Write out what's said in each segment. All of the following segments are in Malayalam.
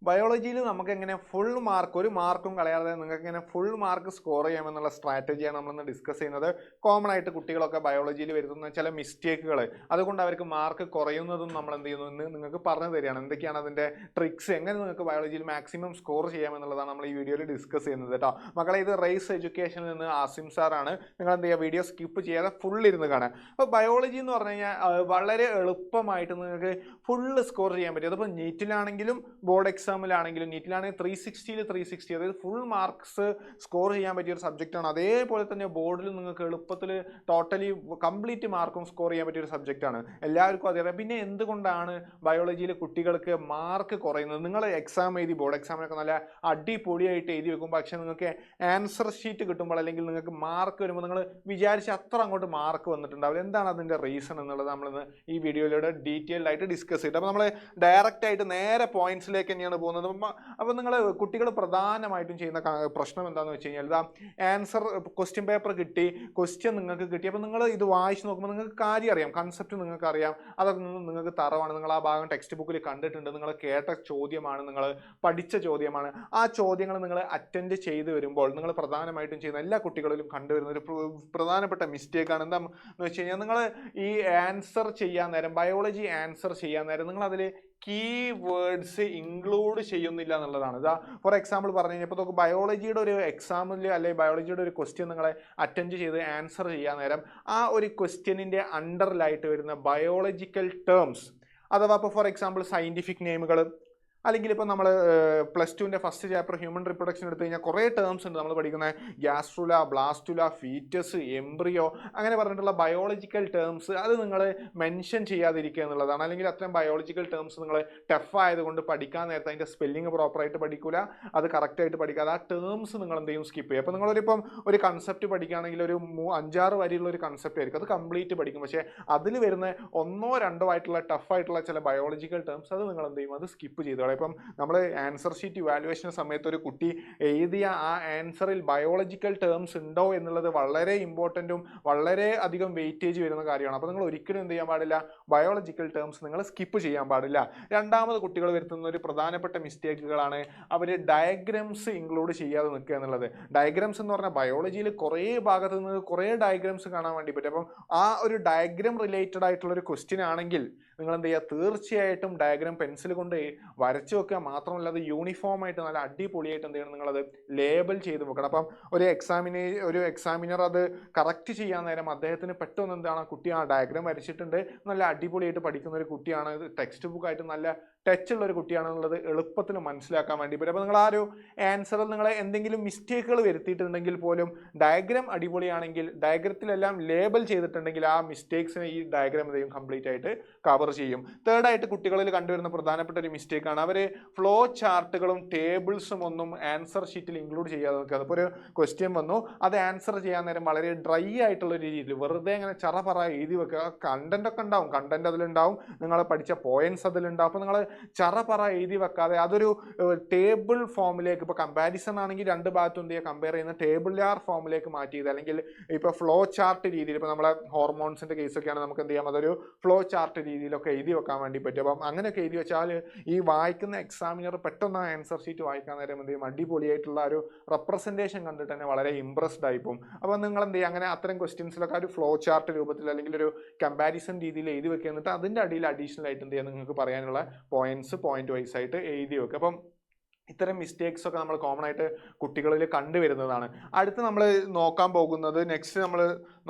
ബയോളജിയിൽ നമുക്ക് എങ്ങനെ ഫുൾ മാർക്ക് ഒരു മാർക്കും കളയാതെ നിങ്ങൾക്ക് എങ്ങനെ ഫുൾ മാർക്ക് സ്കോർ ചെയ്യാമെന്നുള്ള സ്ട്രാറ്റജിയാണ് നമ്മളിന്ന് ഡിസ്കസ് ചെയ്യുന്നത്. കോമൺ ആയിട്ട് കുട്ടികളൊക്കെ ബയോളജിയിൽ വരുത്തുന്ന ചില മിസ്റ്റേക്കുകൾ, അതുകൊണ്ട് അവർക്ക് മാർക്ക് കുറയുന്നതും നമ്മൾ എന്ത് ചെയ്യുന്നു എന്ന് നിങ്ങൾക്ക് പറഞ്ഞു തരികയാണ്. എന്തൊക്കെയാണ് അതിൻ്റെ ട്രിക്സ്, എങ്ങനെ നിങ്ങൾക്ക് ബയോളജിയിൽ മാക്സിമം സ്കോർ ചെയ്യാമെന്നുള്ളതാണ് നമ്മൾ ഈ വീഡിയോയിൽ ഡിസ്കസ് ചെയ്യുന്നത് കേട്ടോ. മക്കളെ, ഇത് റൈസ് എഡ്യൂക്കേഷനിൽ നിന്ന് ആസിം സാറാണ്. നിങ്ങൾ എന്ത് ചെയ്യുക, വീഡിയോ സ്കിപ്പ് ചെയ്യാതെ ഫുൾ ഇരുന്ന് കാണാം. അപ്പോൾ ബയോളജി എന്ന് പറഞ്ഞു കഴിഞ്ഞാൽ വളരെ എളുപ്പമായിട്ട് നിങ്ങൾക്ക് ഫുള്ള് സ്കോർ ചെയ്യാൻ പറ്റും. അതിപ്പോൾ നീറ്റിലാണെങ്കിലും ബോർഡ് എക്സാമിലാണെങ്കിലും, നീറ്റിലാണെങ്കിൽ 360ൽ 360, അതായത് ഫുൾ മാർക്സ് സ്കോർ ചെയ്യാൻ പറ്റിയ ഒരു സബ്ജക്റ്റാണ്. അതേപോലെ തന്നെ ബോർഡിൽ നിങ്ങൾക്ക് എളുപ്പത്തിൽ ടോട്ടലി കംപ്ലീറ്റ് മാർക്കും സ്കോർ ചെയ്യാൻ പറ്റിയ ഒരു സബ്ജക്റ്റാണ്. എല്ലാവർക്കും അതേ. പിന്നെ എന്തുകൊണ്ടാണ് ബയോളജിയിൽ കുട്ടികൾക്ക് മാർക്ക് കുറയുന്നത്? നിങ്ങൾ എക്സാം എഴുതി ബോർഡ് എക്സാമിനൊക്കെ നല്ല അടിപൊളിയായിട്ട് എഴുതി വെക്കും, പക്ഷേ നിങ്ങൾക്ക് ആൻസർ ഷീറ്റ് കിട്ടുമ്പോൾ അല്ലെങ്കിൽ നിങ്ങൾക്ക് മാർക്ക് വരുമ്പോൾ നിങ്ങൾ വിചാരിച്ച അത്ര അങ്ങോട്ട് മാർക്ക് വന്നിട്ടുണ്ടാവില്ല. എന്താണ് അതിൻ്റെ റീസൺ എന്നുള്ളത് നമ്മളിന്ന് ഈ വീഡിയോയിലൂടെ ഡീറ്റെയിൽഡ് ആയിട്ട് ഡിസ്കസ് ചെയ്തിട്ട്, അപ്പോൾ നമ്മൾ ഡയറക്റ്റ് ആയിട്ട് നേരെ പോയിന്റ്സിലേക്ക് തന്നെയാണ് പോകുന്നത്. അപ്പോൾ നിങ്ങൾ കുട്ടികൾ പ്രധാനമായിട്ടും ചെയ്യുന്ന പ്രശ്നം എന്താണെന്ന് വെച്ച് കഴിഞ്ഞാൽ, ഇതാ ആൻസർ ക്വസ്റ്റ്യൻ പേപ്പർ കിട്ടി, ക്വസ്റ്റ്യൻ നിങ്ങൾക്ക് കിട്ടി, അപ്പോൾ നിങ്ങൾ ഇത് വായിച്ച് നോക്കുമ്പോൾ നിങ്ങൾക്ക് കാര്യം അറിയാം, കൺസെപ്റ്റ് നിങ്ങൾക്ക് അറിയാം, അതൊക്കെ നിങ്ങൾക്ക് തറവാണ്. നിങ്ങൾ ആ ഭാഗം ടെക്സ്റ്റ് ബുക്കിൽ കണ്ടിട്ടുണ്ട്, നിങ്ങൾ കേട്ട ചോദ്യമാണ്, നിങ്ങൾ പഠിച്ച ചോദ്യമാണ്. ആ ചോദ്യങ്ങൾ നിങ്ങൾ അറ്റൻഡ് ചെയ്ത് വരുമ്പോൾ നിങ്ങൾ പ്രധാനമായിട്ടും ചെയ്യുന്ന എല്ലാ കുട്ടികളിലും കണ്ടുവരുന്ന ഒരു പ്രധാനപ്പെട്ട മിസ്റ്റേക്കാണ് എന്താണെന്ന് വെച്ച് കഴിഞ്ഞാൽ, നിങ്ങൾ ഈ ആൻസർ ചെയ്യാൻ നേരം, ബയോളജി ആൻസർ ചെയ്യാൻ നേരം നിങ്ങൾ അതിൽ കീ വേർഡ്സ് ഇൻക്ലൂഡ് ചെയ്യുന്നില്ല എന്നുള്ളതാണ്. ഇതാ ഫോർ എക്സാമ്പിൾ പറഞ്ഞു കഴിഞ്ഞാൽ, ഇപ്പോൾ നമുക്ക് ബയോളജിയുടെ ഒരു എക്സാമിൽ അല്ലെങ്കിൽ ബയോളജിയുടെ ഒരു ക്വസ്റ്റ്യൻ നിങ്ങളെ അറ്റൻഡ് ചെയ്ത് ആൻസർ ചെയ്യാൻ നേരം ആ ഒരു ക്വസ്റ്റ്യനിൻ്റെ അണ്ടറിലായിട്ട് വരുന്ന ബയോളജിക്കൽ ടേംസ്, അഥവാ ഇപ്പോൾ ഫോർ എക്സാമ്പിൾ സയൻറ്റിഫിക് നെയിമുകൾ, അല്ലെങ്കിൽ ഇപ്പോൾ നമ്മൾ പ്ലസ് ടുവിൻ്റെ ഫസ്റ്റ് ചാപ്റ്റർ ഹ്യൂമൻ റിപ്രൊഡക്ഷൻ എടുത്തു കഴിഞ്ഞാൽ കുറേ ടേംസ് ഉണ്ട് നമ്മൾ പഠിക്കുന്ന, ഗ്യാസ്ട്രുല, ബ്ലാസ്റ്റുല, ഫീറ്റസ്, എംബ്രിയോ, അങ്ങനെ പറഞ്ഞിട്ടുള്ള ബയോളജിക്കൽ ടേംസ് അത് നിങ്ങൾ മെൻഷൻ ചെയ്യാതിരിക്കുക എന്നുള്ളതാണ്. അല്ലെങ്കിൽ അത്തരം ബയോളജിക്കൽ ടേംസ് നിങ്ങൾ ടഫ് ആയതുകൊണ്ട് പഠിക്കാൻ നേരത്തെ അതിൻ്റെ സ്പെല്ലിങ് പ്രോപ്പറായിട്ട് പഠിക്കില്ല, അത് കറക്റ്റായിട്ട് പഠിക്കാതെ ആ ടേംസ് നിങ്ങൾ എന്ത് ചെയ്യും, സ്കിപ്പ് ചെയ്യും. അപ്പോൾ നിങ്ങളൊരിപ്പം ഒരു കൺസെപ്റ്റ് പഠിക്കുകയാണെങ്കിൽ ഒരു 5-6 വരിയുള്ള ഒരു കൺസെപ്റ്റ് ആയിരിക്കും, അത് കംപ്ലീറ്റ് പഠിക്കും, പക്ഷേ അതിൽ വരുന്ന 1-2 ആയിട്ടുള്ള ടഫായിട്ടുള്ള ചില ബയോളജിക്കൽ ടേംസ് അത് നിങ്ങൾ എന്ത് ചെയ്യും, അത് സ്കിപ്പ് ചെയ്തു. ഇപ്പം നമ്മൾ ആൻസർ ഷീറ്റ് ഇവാലുവേഷൻ സമയത്ത് ഒരു കുട്ടി എഴുതിയ ആ ആൻസറിൽ ബയോളജിക്കൽ ടേംസ് ഉണ്ടോ എന്നുള്ളത് വളരെ ഇമ്പോർട്ടൻറ്റും വളരെ അധികം വെയിറ്റേജ് വരുന്ന കാര്യമാണ്. അപ്പോൾ നിങ്ങൾ ഒരിക്കലും എന്ത് ചെയ്യാൻ പാടില്ല, ബയോളജിക്കൽ ടേംസ് നിങ്ങൾ സ്കിപ്പ് ചെയ്യാൻ പാടില്ല. രണ്ടാമത് കുട്ടികൾ വരുത്തുന്ന ഒരു പ്രധാനപ്പെട്ട മിസ്റ്റേക്കുകളാണ് അവർ ഡയഗ്രാംസ് ഇൻക്ലൂഡ് ചെയ്യാതെ നിൽക്കുക എന്നുള്ളത്. ഡയഗ്രാംസ് എന്ന് പറഞ്ഞാൽ ബയോളജിയിൽ കുറേ ഭാഗത്ത് നിന്ന് കുറേ ഡയഗ്രാംസ് കാണാൻ വേണ്ടി പറ്റും. അപ്പം ആ ഒരു ഡയഗ്രാം റിലേറ്റഡ് ആയിട്ടുള്ള ഒരു ക്വസ്റ്റ്യൻ ആണെങ്കിൽ നിങ്ങൾ എന്ത് ചെയ്യുക, തീർച്ചയായിട്ടും ഡയഗ്രാം പെൻസിൽ കൊണ്ട് വരച്ച് വെക്കുക. മാത്രമല്ല അത് യൂണിഫോം ആയിട്ട് നല്ല അടിപൊളിയായിട്ട് എന്ത് ചെയ്യണം, നിങ്ങളത് ലേബൽ ചെയ്ത് വെക്കണം. അപ്പം ഒരു എക്സാമിനർ അത് കറക്റ്റ് ചെയ്യാൻ നേരം അദ്ദേഹത്തിന് പെട്ടെന്ന് എന്താണ്, കുട്ടി ആ ഡയഗ്രാം വരച്ചിട്ടുണ്ട്, നല്ല അടിപൊളിയായിട്ട് പഠിക്കുന്ന ഒരു കുട്ടിയാണ്, ടെക്സ്റ്റ് ബുക്കായിട്ട് നല്ല ടച്ചുള്ള ഒരു കുട്ടിയാണെന്നുള്ളത് എളുപ്പത്തിൽ മനസ്സിലാക്കാൻ വേണ്ടി പറ്റും. അപ്പോൾ നിങ്ങൾ ആ ഒരു ആൻസറിൽ നിങ്ങൾ എന്തെങ്കിലും മിസ്റ്റേക്കുകൾ വരുത്തിയിട്ടുണ്ടെങ്കിൽ പോലും ഡയഗ്രാം അടിപൊളിയാണെങ്കിൽ, ഡയഗ്രത്തിലെല്ലാം ലേബൽ ചെയ്തിട്ടുണ്ടെങ്കിൽ ആ മിസ്റ്റേക്സിനെ ഈ ഡയഗ്രാം എന്തെയും കംപ്ലീറ്റ് ആയിട്ട് കവർ ചെയ്യും. തേർഡായിട്ട് കുട്ടികളിൽ കണ്ടുവരുന്ന പ്രധാനപ്പെട്ട ഒരു മിസ്റ്റേക്കാണ് അവർ ഫ്ലോ ചാർട്ടുകളും ടേബിൾസും ഒന്നും ആൻസർ ഷീറ്റിൽ ഇൻക്ലൂഡ് ചെയ്യാതെ നിൽക്കുക. അതിപ്പോൾ ഒരു ക്വസ്റ്റ്യൻ വന്നു, അത് ആൻസർ ചെയ്യാൻ നേരം വളരെ ഡ്രൈ ആയിട്ടുള്ള ഒരു രീതിയിൽ വെറുതെ ഇങ്ങനെ ചറപറ എഴുതി വെക്കുക. കണ്ടന്റ് ഒക്കെ ഉണ്ടാവും, കണ്ടന്റ് അതിലുണ്ടാവും, നിങ്ങൾ പഠിച്ച പോയിന്റ്സ് അതിലുണ്ടാവും. അപ്പോൾ നിങ്ങൾ ചറപറ എഴുതി വെക്കാതെ അതൊരു ടേബിൾ ഫോമിലേക്ക്, ഇപ്പോൾ കമ്പാരിസൺ ആണെങ്കിൽ രണ്ട് ഭാഗത്തും എന്ത് ചെയ്യുക, കമ്പയർ ചെയ്യുന്ന ടേബിളാർ ഫോമിലേക്ക് മാറ്റിയത്, അല്ലെങ്കിൽ ഇപ്പോൾ ഫ്ലോ ചാർട്ട് രീതിയിൽ, ഇപ്പോൾ നമ്മളെ ഹോർമോൺസിൻ്റെ കേസൊക്കെയാണ്, നമുക്ക് എന്ത് ചെയ്യാം, അതൊരു ഫ്ലോ ചാർട്ട് രീതിയിലൊക്കെ എഴുതി വെക്കാൻ വേണ്ടി പറ്റും. അപ്പം അങ്ങനെയൊക്കെ എഴുതി വെച്ചാൽ ഈ വായിക്കുന്ന എക്സാമിനർ പെട്ടെന്ന് ആൻസർ ഷീറ്റ് വായിക്കാൻ നേരം എന്ത് ചെയ്യും, അടിപൊളിയായിട്ടുള്ള ഒരു റെപ്രസെൻറ്റേഷൻ കണ്ടിട്ട് തന്നെ വളരെ ഇംപ്രസ്ഡ് ആയിപ്പോവും. അപ്പോൾ നിങ്ങൾ എന്ത് ചെയ്യുക, അങ്ങനെ അത്തരം ക്വസ്റ്റ്യൻസിലൊക്കെ ഒരു ഫ്ലോ ചാർട്ട് രൂപത്തിൽ അല്ലെങ്കിൽ ഒരു കമ്പാരിസൺ രീതിയിൽ എഴുതി വെക്കുക. എന്നിട്ട് അതിൻ്റെ അടിയിൽ അഡീഷണൽ ആയിട്ട് എന്ത് ചെയ്യുക, നിങ്ങൾക്ക് പറയാനുള്ള പോയിന്റ് വൈസ് ആയിട്ട് എഴുതി വെക്കുക. അപ്പം ഇത്തരം മിസ്റ്റേക്സ് ഒക്കെ നമ്മൾ കോമൺ ആയിട്ട് കുട്ടികളിൽ കണ്ടുവരുന്നതാണ്. അടുത്ത് നമ്മൾ നോക്കാൻ പോകുന്നത്, നെക്സ്റ്റ് നമ്മൾ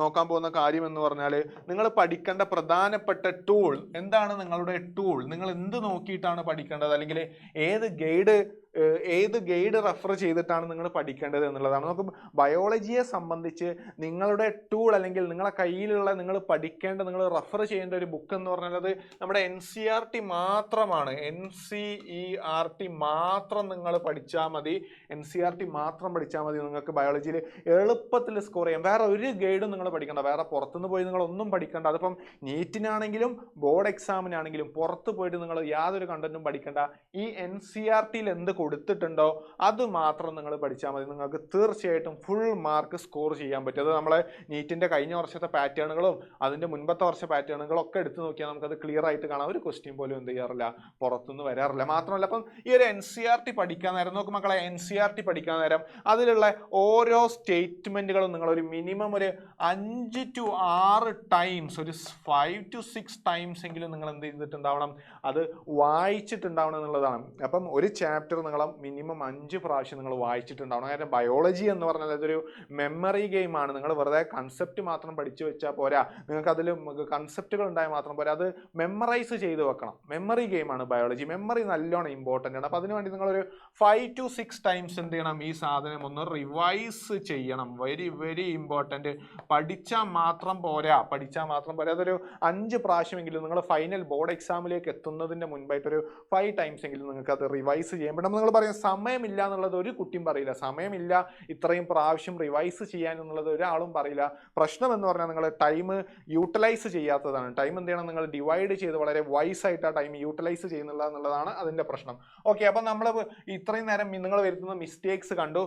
നോക്കാൻ പോകുന്ന കാര്യം എന്ന് പറഞ്ഞാൽ, നിങ്ങൾ പഠിക്കേണ്ട പ്രധാനപ്പെട്ട ടൂൾ എന്താണ്. നിങ്ങളുടെ ടൂൾ നിങ്ങൾ എന്ത് നോക്കിയിട്ടാണ് പഠിക്കേണ്ടത്, അല്ലെങ്കിൽ ഏത് ഗൈഡ് റെഫർ ചെയ്തിട്ടാണ് നിങ്ങൾ പഠിക്കേണ്ടത് എന്നുള്ളതാണ്. നമുക്ക് ബയോളജിയെ സംബന്ധിച്ച് നിങ്ങളുടെ ടൂൾ അല്ലെങ്കിൽ നിങ്ങളെ കയ്യിലുള്ള നിങ്ങൾ പഠിക്കേണ്ട, നിങ്ങൾ റെഫർ ചെയ്യേണ്ട ഒരു ബുക്ക് എന്ന് പറഞ്ഞാൽ അത് നമ്മുടെ NCERT മാത്രമാണ്. NCERT മാത്രം നിങ്ങൾ പഠിച്ചാൽ മതി. NCERT മാത്രം പഠിച്ചാൽ മതി. നിങ്ങൾക്ക് ബയോളജിയിൽ എളുപ്പത്തിൽ സ്കോർ ചെയ്യാം. വേറെ ഒരു ഗൈഡും നിങ്ങൾ നിങ്ങൾ പഠിക്കേണ്ട, വേറെ പുറത്തുനിന്ന് പോയി നിങ്ങൾ ഒന്നും പഠിക്കേണ്ട. അതിപ്പം നീറ്റിനാണെങ്കിലും ബോർഡ് എക്സാമിനാണെങ്കിലും പുറത്ത് പോയിട്ട് നിങ്ങൾ യാതൊരു കണ്ടന്റും പഠിക്കേണ്ട. ഈ NCERT-യിൽ എന്ത് കൊടുത്തിട്ടുണ്ടോ അത് മാത്രം നിങ്ങൾ പഠിച്ചാൽ മതി. നിങ്ങൾക്ക് തീർച്ചയായിട്ടും ഫുൾ മാർക്ക് സ്കോർ ചെയ്യാൻ പറ്റും. അത് നമ്മളെ നീറ്റിന്റെ കഴിഞ്ഞ വർഷത്തെ പാറ്റേണുകളും അതിന്റെ മുൻപത്തെ വർഷ പാറ്റേണുകളും ഒക്കെ എടുത്തു നോക്കിയാൽ നമുക്കത് ക്ലിയർ ആയിട്ട് കാണാം. ഒരു ക്വസ്റ്റ്യൻ പോലും എന്ത് ചെയ്യാറില്ല, പുറത്തുനിന്ന് വരാറില്ല. മാത്രമല്ല ഇപ്പം ഈ ഒരു NCERT പഠിക്കാൻ നേരം നോക്കും മക്കളെ, NCERT പഠിക്കാൻ നേരം അതിലുള്ള ഓരോ സ്റ്റേറ്റ്മെന്റുകളും നിങ്ങൾ ഒരു മിനിമം ഒരു 5 to 6 ടൈംസ്, ഒരു 5 to 6 ടൈംസ് എങ്കിലും നിങ്ങൾ എന്ത് ചെയ്തിട്ടുണ്ടാവണം, അത് വായിച്ചിട്ടുണ്ടാവണം എന്നുള്ളതാണ്. അപ്പം ഒരു ചാപ്റ്റർ നിങ്ങൾ മിനിമം 5 പ്രാവശ്യം നിങ്ങൾ വായിച്ചിട്ടുണ്ടാവണം. കാരണം ബയോളജി എന്ന് പറഞ്ഞാൽ അതൊരു മെമ്മറി ഗെയിമാണ്. നിങ്ങൾ വെറുതെ കൺസെപ്റ്റ് മാത്രം പഠിച്ചു വെച്ചാൽ പോരാ, നിങ്ങൾക്ക് അതിൽ കൺസെപ്റ്റുകൾ ഉണ്ടായാൽ മാത്രം പോരാ, അത് മെമ്മറൈസ് ചെയ്ത് വെക്കണം. മെമ്മറി ഗെയിമാണ് ബയോളജി. മെമ്മറി നല്ലോണം ഇമ്പോർട്ടൻ്റ് ആണ്. അപ്പോൾ അതിനുവേണ്ടി നിങ്ങളൊരു 5 to 6 ടൈംസ് എന്ത് ചെയ്യണം, ഈ സാധനം ഒന്ന് റിവൈസ് ചെയ്യണം. Very very important. പഠിച്ചാൽ മാത്രം പോരാ, അതൊരു 5 പ്രാവശ്യമെങ്കിലും നിങ്ങൾ ഫൈനൽ ബോർഡ് എക്സാമിലേക്ക് എത്തുന്നതിൻ്റെ മുൻപായിട്ടൊരു 5 ടൈംസ് എങ്കിലും നിങ്ങൾക്ക് അത് റിവൈസ് ചെയ്യാൻ പറ്റും. നിങ്ങൾ പറയും സമയമില്ല എന്നുള്ളത് ഒരു കുട്ടിയും പറയില്ല. സമയമില്ല ഇത്രയും പ്രാവശ്യം റിവൈസ് ചെയ്യാൻ എന്നുള്ളത് ഒരാളും പറയില്ല. പ്രശ്നം എന്ന് പറഞ്ഞാൽ നിങ്ങൾ ടൈം യൂട്ടിലൈസ് ചെയ്യാത്തതാണ്. ടൈം എന്ത് ചെയ്യണം, നിങ്ങൾ ഡിവൈഡ് ചെയ്ത് വളരെ വൈസ് ആയിട്ട് ആ ടൈം യൂട്ടിലൈസ് ചെയ്യുന്നില്ല എന്നുള്ളതാണ് അതിൻ്റെ പ്രശ്നം. ഓക്കെ, അപ്പം നമ്മൾ ഇത്രയും നേരം നിങ്ങൾ വരുത്തുന്ന മിസ്റ്റേക്സ് കണ്ടു,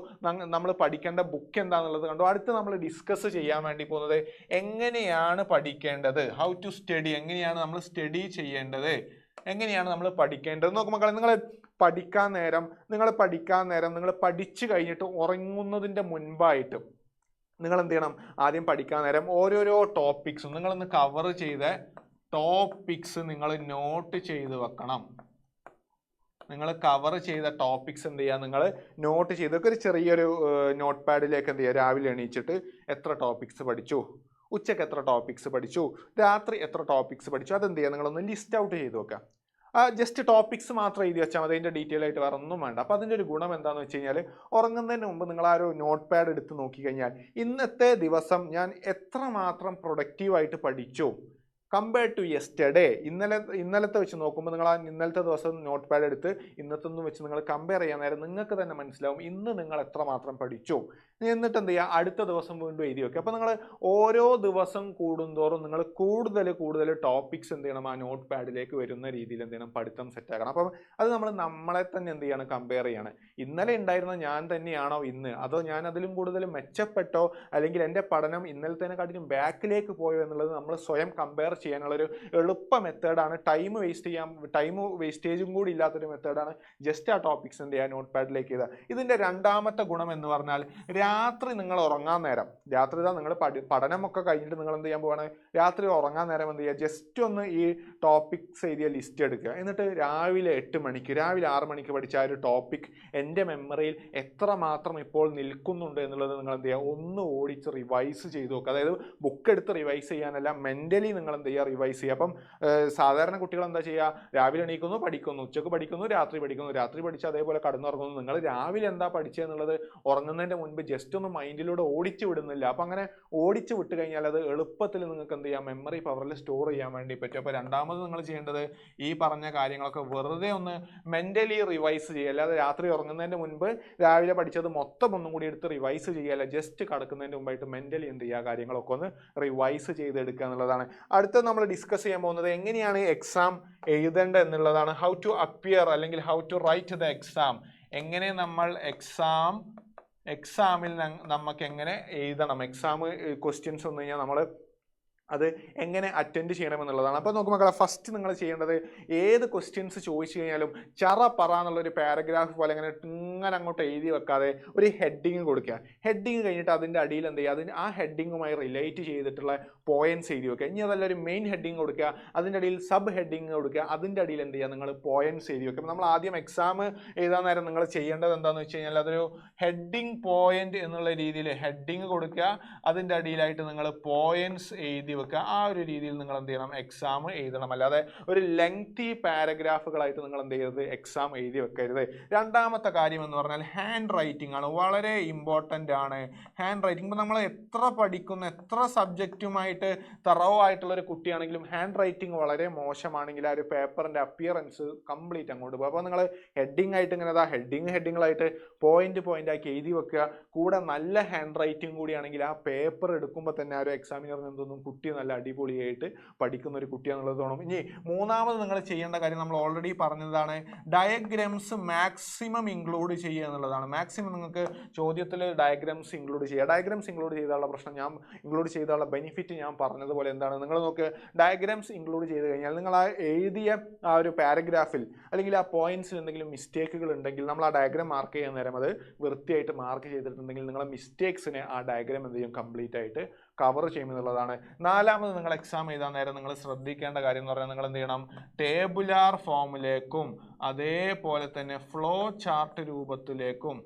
നമ്മൾ പഠിക്കേണ്ട ബുക്ക് എന്താണെന്നുള്ളത് കണ്ടു. അടുത്ത് നമ്മൾ ഡിസ്കസ് ചെയ്യാൻ വേണ്ടി പോകുന്നത് എങ്ങനെയാണ് പഠിക്കേണ്ടത്, ഹൗ ടു സ്റ്റഡി, എങ്ങനെയാണ് നമ്മൾ സ്റ്റഡി ചെയ്യേണ്ടത്, എങ്ങനെയാണ് നമ്മൾ പഠിക്കേണ്ടത്. നോക്കും മക്കളെ, നിങ്ങൾ പഠിക്കാൻ നേരം നിങ്ങൾ പഠിച്ചു കഴിഞ്ഞിട്ട് ഉറങ്ങുന്നതിൻ്റെ മുൻപായിട്ട് നിങ്ങൾ എന്ത് ചെയ്യണം, ആദ്യം പഠിക്കാൻ നേരം ഓരോരോ ടോപ്പിക്സും നിങ്ങളൊന്ന് കവർ ചെയ്ത ടോപ്പിക്സ് നിങ്ങൾ നോട്ട് ചെയ്ത് വെക്കണം. നിങ്ങൾ കവർ ചെയ്ത ടോപ്പിക്സ് എന്ത് ചെയ്യുക, നിങ്ങൾ നോട്ട് ചെയ്തൊക്കെ ഒരു ചെറിയൊരു നോട്ട് പാഡിലേക്ക് എന്ത് ചെയ്യുക, രാവിലെ എണീച്ചിട്ട് എത്ര ടോപ്പിക്സ് പഠിച്ചു, ഉച്ചയ്ക്ക് എത്ര ടോപ്പിക്സ് പഠിച്ചു, രാത്രി എത്ര ടോപ്പിക്സ് പഠിച്ചു, അതെന്ത് ചെയ്യുക, നിങ്ങളൊന്ന് ലിസ്റ്റ് ഔട്ട് ചെയ്ത് വെക്കുക. ജസ്റ്റ് ടോപ്പിക്സ് മാത്രം എഴുതി വെച്ചാൽ മതി, അതിൻ്റെ ഡീറ്റെയിൽ ആയിട്ട് വേറെ ഒന്നും വേണ്ട. അപ്പോൾ അതിൻ്റെ ഒരു ഗുണം എന്താണെന്ന് വെച്ച് കഴിഞ്ഞാൽ ഉറങ്ങുന്നതിന് മുമ്പ് നിങ്ങൾ ആ ഒരു നോട്ട് പാഡ് എടുത്ത് നോക്കിക്കഴിഞ്ഞാൽ ഇന്നത്തെ ദിവസം ഞാൻ എത്രമാത്രം പ്രൊഡക്റ്റീവായിട്ട് പഠിച്ചു കമ്പയർഡ് ടു യെസ്റ്റർഡേ. ഇന്നലത്തെ വെച്ച് നോക്കുമ്പോൾ നിങ്ങൾ ആ ഇന്നലത്തെ ദിവസം നോട്ട് പാഡ് എടുത്ത് ഇന്നത്തെ ഒന്നും വെച്ച് നിങ്ങൾ കമ്പയർ ചെയ്യാൻ നേരം നിങ്ങൾക്ക് തന്നെ മനസ്സിലാവും ഇന്ന് നിങ്ങൾ എത്രമാത്രം പഠിച്ചു. എന്നിട്ട് എന്ത് ചെയ്യുക, അടുത്ത ദിവസം വീണ്ടും എഴുതി വെക്കുക. അപ്പോൾ നിങ്ങൾ ഓരോ ദിവസം കൂടുന്തോറും നിങ്ങൾ കൂടുതൽ ടോപ്പിക്സ് എന്ത് ചെയ്യണം, ആ നോട്ട് പാഡിലേക്ക് വരുന്ന രീതിയിൽ എന്ത് ചെയ്യണം, പഠിത്തം സെറ്റാക്കണം. അപ്പം അത് നമ്മളെ തന്നെ എന്ത് ചെയ്യണം, കമ്പയർ ചെയ്യണം. ഇന്നലെ ഉണ്ടായിരുന്ന ഞാൻ തന്നെയാണോ ഇന്ന്, അതോ ഞാൻ അതിലും കൂടുതൽ മെച്ചപ്പെട്ടോ, അല്ലെങ്കിൽ എൻ്റെ പഠനം ഇന്നലത്തേനെക്കാട്ടിലും ബാക്കിലേക്ക് പോയോ എന്നുള്ളത് നമ്മൾ സ്വയം കമ്പയർ ചെയ്യാനുള്ളൊരു എളുപ്പ മെത്തേഡാണ്. ടൈം വേസ്റ്റേജും കൂടി ഇല്ലാത്തൊരു മെത്തേഡാണ്. ജസ്റ്റ് ആ ടോപ്പിക്സ് എന്ത് ചെയ്യുക, നോട്ട് പാഡിലേക്ക് ചെയ്താൽ. ഇതിൻ്റെ രണ്ടാമത്തെ ഗുണം എന്ന് പറഞ്ഞാൽ രാത്രി നിങ്ങൾ ഉറങ്ങാൻ നേരം, രാത്രി നിങ്ങൾ പഠനമൊക്കെ കഴിഞ്ഞിട്ട് നിങ്ങൾ എന്ത് ചെയ്യാൻ പോവാണ്, രാത്രി ഉറങ്ങാൻ നേരം എന്ത് ചെയ്യുക, ജസ്റ്റ് ഒന്ന് ഈ ടോപ്പിക്സ് എഴുതിയ ലിസ്റ്റ് എടുക്കുക. എന്നിട്ട് രാവിലെ 8 മണിക്ക്, രാവിലെ 6 മണിക്ക് പഠിച്ച ആ ഒരു ടോപ്പിക് എൻ്റെ മെമ്മറിയിൽ എത്രമാത്രം ഇപ്പോൾ നിൽക്കുന്നുണ്ട് എന്നുള്ളത് നിങ്ങൾ എന്ത് ചെയ്യുക, ഒന്ന് ഓടിച്ച് റിവൈസ് ചെയ്ത് നോക്കുക. അതായത് ബുക്ക് എടുത്ത് റിവൈസ് ചെയ്യാനല്ല, മെൻ്റലി നിങ്ങൾ എന്ത് ചെയ്യുക, റിവൈസ് ചെയ്യുക. അപ്പം സാധാരണ കുട്ടികൾ എന്താ ചെയ്യുക, രാവിലെ എണീക്കുന്നു, പഠിക്കുന്നു, ഉച്ചക്ക് പഠിക്കുന്നു, രാത്രി പഠിച്ച് അതേപോലെ കടന്നുറങ്ങുന്നു. നിങ്ങൾ രാവിലെ എന്താ പഠിച്ചതെന്നുള്ളത് ഉറങ്ങുന്നതിൻ്റെ മുൻപ് ജസ്റ്റ് ഒന്ന് മൈൻഡിലൂടെ ഓടിച്ചു വിടുന്നില്ല. അപ്പം അങ്ങനെ ഓടിച്ചു വിട്ട് കഴിഞ്ഞാൽ അത് എളുപ്പത്തിൽ നിങ്ങൾക്ക് എന്ത് ചെയ്യാം, മെമ്മറി പവറിൽ സ്റ്റോർ ചെയ്യാൻ വേണ്ടി പറ്റും. അപ്പോൾ രണ്ടാമത് നിങ്ങൾ ചെയ്യേണ്ടത് ഈ പറഞ്ഞ കാര്യങ്ങളൊക്കെ വെറുതെ ഒന്ന് മെൻ്റലി റിവൈസ് ചെയ്യുക. അല്ലാതെ രാത്രി ഉറങ്ങുന്നതിൻ്റെ മുൻപ് രാവിലെ പഠിച്ചത് മൊത്തം ഒന്നും കൂടി എടുത്ത് റിവൈസ് ചെയ്യുക. ജസ്റ്റ് കടക്കുന്നതിന് മുമ്പായിട്ട് മെൻ്റലി എന്ത് ചെയ്യുക, കാര്യങ്ങളൊക്കെ ഒന്ന് റിവൈസ് ചെയ്തെടുക്കുക എന്നുള്ളതാണ്. അടുത്ത നമ്മൾ ഡിസ്കസ് ചെയ്യാൻ പോകുന്നത് എങ്ങനെയാണ് എക്സാം എഴുതേണ്ടത് എന്നുള്ളതാണ്. ഹൗ ടു അപ്പിയർ അല്ലെങ്കിൽ how to write the exam. എങ്ങനെ നമ്മൾ എക്സാമിൽ നമുക്ക് എങ്ങനെ എഴുതണം, എക്സാം ക്വസ്റ്റ്യൻസ് വന്നു കഴിഞ്ഞാൽ നമ്മൾ അത് എങ്ങനെ അറ്റൻഡ് ചെയ്യണമെന്നുള്ളതാണ്. അപ്പോൾ നോക്കുമ്പോൾ മക്കളെ, ഫസ്റ്റ് നിങ്ങൾ ചെയ്യേണ്ടത് ഏത് ക്വസ്റ്റ്യൻസ് ചോദിച്ചു കഴിഞ്ഞാലും പറ എന്നുള്ളൊരു പാരഗ്രാഫ് പോലെ ഇങ്ങനെ അങ്ങോട്ട് എഴുതി വെക്കാതെ ഒരു ഹെഡിങ് കൊടുക്കുക. ഹെഡിങ് കഴിഞ്ഞിട്ട് അതിൻ്റെ അടിയിൽ എന്ത് ചെയ്യുക, ആ ഹെഡിങ്ങുമായി റിലേറ്റ് ചെയ്തിട്ടുള്ള പോയിന്റ്സ് എഴുതി വെക്കുക. ഇനി അതല്ല ഒരു മെയിൻ ഹെഡിങ് കൊടുക്കുക, അതിൻ്റെ അടിയിൽ സബ് ഹെഡിങ് കൊടുക്കുക, അതിൻ്റെ അടിയിൽ എന്ത് ചെയ്യുക, നിങ്ങൾ പോയിന്റ്സ് എഴുതി വെക്കുക. നമ്മൾ ആദ്യം എക്സാം എഴുതാൻ നേരം നിങ്ങൾ ചെയ്യേണ്ടത് എന്താണെന്ന് വെച്ച് കഴിഞ്ഞാൽ അതൊരു ഹെഡിങ് പോയിന്റ് എന്നുള്ള രീതിയിൽ ഹെഡിങ് കൊടുക്കുക, അതിൻ്റെ അടിയിലായിട്ട് നിങ്ങൾ പോയിന്റ്സ് എഴുതി വെക്കുക. ആ ഒരു രീതിയിൽ നിങ്ങൾ എന്ത് ചെയ്യണം, എക്സാം എഴുതണം. അല്ലാതെ ഒരു ലെങ്തി പാരഗ്രാഫുകളായിട്ട് നിങ്ങൾ എന്ത് ചെയ്യരുത്, എക്സാം എഴുതി വെക്കരുത്. രണ്ടാമത്തെ കാര്യം എന്ന് എന്ന് പറഞ്ഞാൽ ഹാൻഡ് റൈറ്റിംഗ് ആണ്. വളരെ ഇമ്പോർട്ടൻ്റ് ആണ് ഹാൻഡ് റൈറ്റിംഗ്. ഇപ്പോൾ നമ്മൾ എത്ര പഠിക്കുന്ന എത്ര സബ്ജക്റ്റുമായിട്ട് തറവ് ആയിട്ടുള്ള ഒരു കുട്ടിയാണെങ്കിലും ഹാൻഡ് റൈറ്റിംഗ് വളരെ മോശമാണെങ്കിൽ ആ ഒരു പേപ്പറിൻ്റെ അപ്പിയറൻസ് കംപ്ലീറ്റ് അങ്ങോട്ട് പോകും. അപ്പോൾ നിങ്ങൾ ഹെഡിങ് ആയിട്ട് ഇങ്ങനെ ഹെഡിങ്ങളായിട്ട് പോയിന്റ് ആക്കി എഴുതി വെക്കുക. കൂടെ നല്ല ഹാൻഡ് റൈറ്റിംഗ് കൂടിയാണെങ്കിൽ ആ പേപ്പർ എടുക്കുമ്പോൾ തന്നെ ആ ഒരു എക്സാമിനറിന് എന്തൊന്നും കുട്ടി നല്ല അടിപൊളിയായിട്ട് പഠിക്കുന്ന ഒരു കുട്ടിയാണെന്നുള്ളത് തോന്നും. ഇനി മൂന്നാമത് നിങ്ങൾ ചെയ്യേണ്ട കാര്യം നമ്മൾ ഓൾറെഡി പറഞ്ഞതാണ്, ഡയഗ്രംസ് മാക്സിമം ഇൻക്ലൂഡ് ചെയ്യുക എന്നുള്ളതാണ്. മാക്സിമം നിങ്ങൾക്ക് ചോദ്യത്തിൽ ഡയഗ്രംസ് ഇൻക്ലൂഡ് ചെയ്യുക. ഡയഗ്രംസ് ഇൻക്ലൂഡ് ചെയ്താലുള്ള പ്രശ്നം ഇൻക്ലൂഡ് ചെയ്താലുള്ള ബെനിഫിറ്റ് ഞാൻ പറഞ്ഞതുപോലെ എന്താണ്, നിങ്ങൾ നോക്ക് ഡയഗ്രംസ് ഇൻക്ലൂഡ് ചെയ്ത് കഴിഞ്ഞാൽ നിങ്ങൾ ആ എഴുതിയ ആ ഒരു പാരഗ്രാഫിൽ അല്ലെങ്കിൽ ആ പോയിന്റ്സിൽ എന്തെങ്കിലും മിസ്റ്റേക്കുകൾ ഉണ്ടെങ്കിൽ നമ്മൾ ആ ഡയഗ്രാം മാർക്ക് ചെയ്യാൻ നേരം അത് വൃത്തിയായിട്ട് മാർക്ക് ചെയ്തിട്ടുണ്ടെങ്കിൽ നിങ്ങളെ മിസ്റ്റേക്സിനെ ആ ഡയഗ്രാം എന്ത് ചെയ്യും, കംപ്ലീറ്റ് ആയിട്ട് കവർ ചെയ്യുമെന്നുള്ളതാണ്. നാലാമത് നിങ്ങൾ എക്സാം എഴുതാൻ നേരം നിങ്ങൾ ശ്രദ്ധിക്കേണ്ട കാര്യം എന്ന് പറഞ്ഞാൽ നിങ്ങൾ എന്ത് ചെയ്യണം, ടേബുലാർ ഫോമിലേക്കും അതേപോലെ തന്നെ ഫ്ലോ ചാർട്ട് രൂപത്തിലേക്കും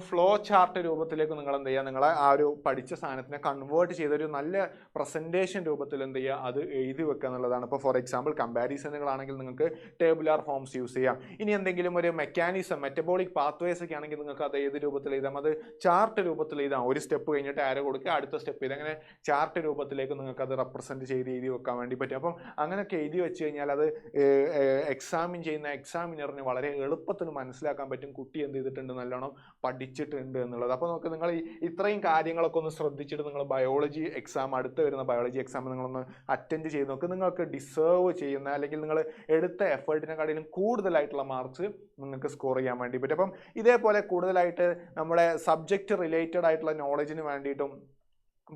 ഫ്ലോ ചാർട്ട് രൂപത്തിലേക്കും നിങ്ങൾ എന്ത് ചെയ്യുക, നിങ്ങളെ ആ ഒരു പഠിച്ച സാധനത്തിനെ കൺവേർട്ട് ചെയ്തൊരു നല്ല പ്രസൻറ്റേഷൻ രൂപത്തിൽ എന്ത് ചെയ്യുക, അത് എഴുതി വെക്കുക എന്നുള്ളതാണ്. ഇപ്പോൾ ഫോർ എക്സാമ്പിൾ കമ്പാരിസണുകളാണെങ്കിൽ നിങ്ങൾക്ക് ടേബുലാർ ഫോംസ് യൂസ് ചെയ്യാം. ഇനി എന്തെങ്കിലും ഒരു മെറ്റബോളിക് പാത്വേസ് ഒക്കെ ആണെങ്കിൽ നിങ്ങൾക്ക് അത് ഏത് രൂപത്തിൽ എഴുതാം, അത് ചാർട്ട് രൂപത്തിൽ എഴുതാം. ഒരു സ്റ്റെപ്പ് കഴിഞ്ഞിട്ട് ആരോ കൊടുക്കുക, അടുത്ത സ്റ്റെപ്പ് ചെയ്ത് അങ്ങനെ ചാർട്ട് രൂപത്തിലേക്ക് നിങ്ങൾക്ക് അത് റെപ്രസെൻറ്റ് ചെയ്ത് എഴുതി വെക്കാൻ വേണ്ടി പറ്റും. അപ്പം അങ്ങനെയൊക്കെ എഴുതി വെച്ച് കഴിഞ്ഞാൽ അത് എക്സാമിനറിന് വളരെ എളുപ്പത്തിൽ മനസ്സിലാക്കാൻ പറ്റും കുട്ടി എന്ത് ചെയ്തിട്ടുണ്ട്, നല്ലോണം പഠിച്ചിട്ടുണ്ട് എന്നുള്ളത്. അപ്പോൾ നമുക്ക് നിങ്ങൾ ഇത്രയും കാര്യങ്ങളൊക്കെ ഒന്ന് ശ്രദ്ധിച്ചിട്ട് നിങ്ങൾ അടുത്ത് വരുന്ന ബയോളജി എക്സാം നിങ്ങളൊന്ന് അറ്റൻഡ് ചെയ്ത് നോക്ക്. നിങ്ങൾക്ക് ഡിസേർവ് ചെയ്യുന്ന അല്ലെങ്കിൽ നിങ്ങൾ എടുത്ത എഫേർട്ടിനെക്കാട്ടിലും കൂടുതലായിട്ടുള്ള മാർക്സ് നിങ്ങൾക്ക് സ്കോർ ചെയ്യാൻ വേണ്ടി പറ്റും. അപ്പം ഇതേപോലെ കൂടുതലായിട്ട് നമ്മുടെ സബ്ജക്റ്റ് റിലേറ്റഡ് ആയിട്ടുള്ള നോളജിന് വേണ്ടിയിട്ടും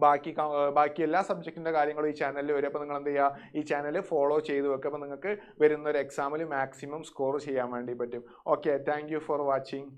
ബാക്കി എല്ലാ സബ്ജക്റ്റിൻ്റെ കാര്യങ്ങളും ഈ ചാനലിൽ വരും. അപ്പോൾ നിങ്ങൾ എന്ത് ചെയ്യുക, ഈ ചാനൽ ഫോളോ ചെയ്ത് വെക്കുക. അപ്പോൾ നിങ്ങൾക്ക് വരുന്ന ഒരു എക്സാമിൽ മാക്സിമം സ്കോർ ചെയ്യാൻ വേണ്ടി പറ്റും. Okay, thank you for watching.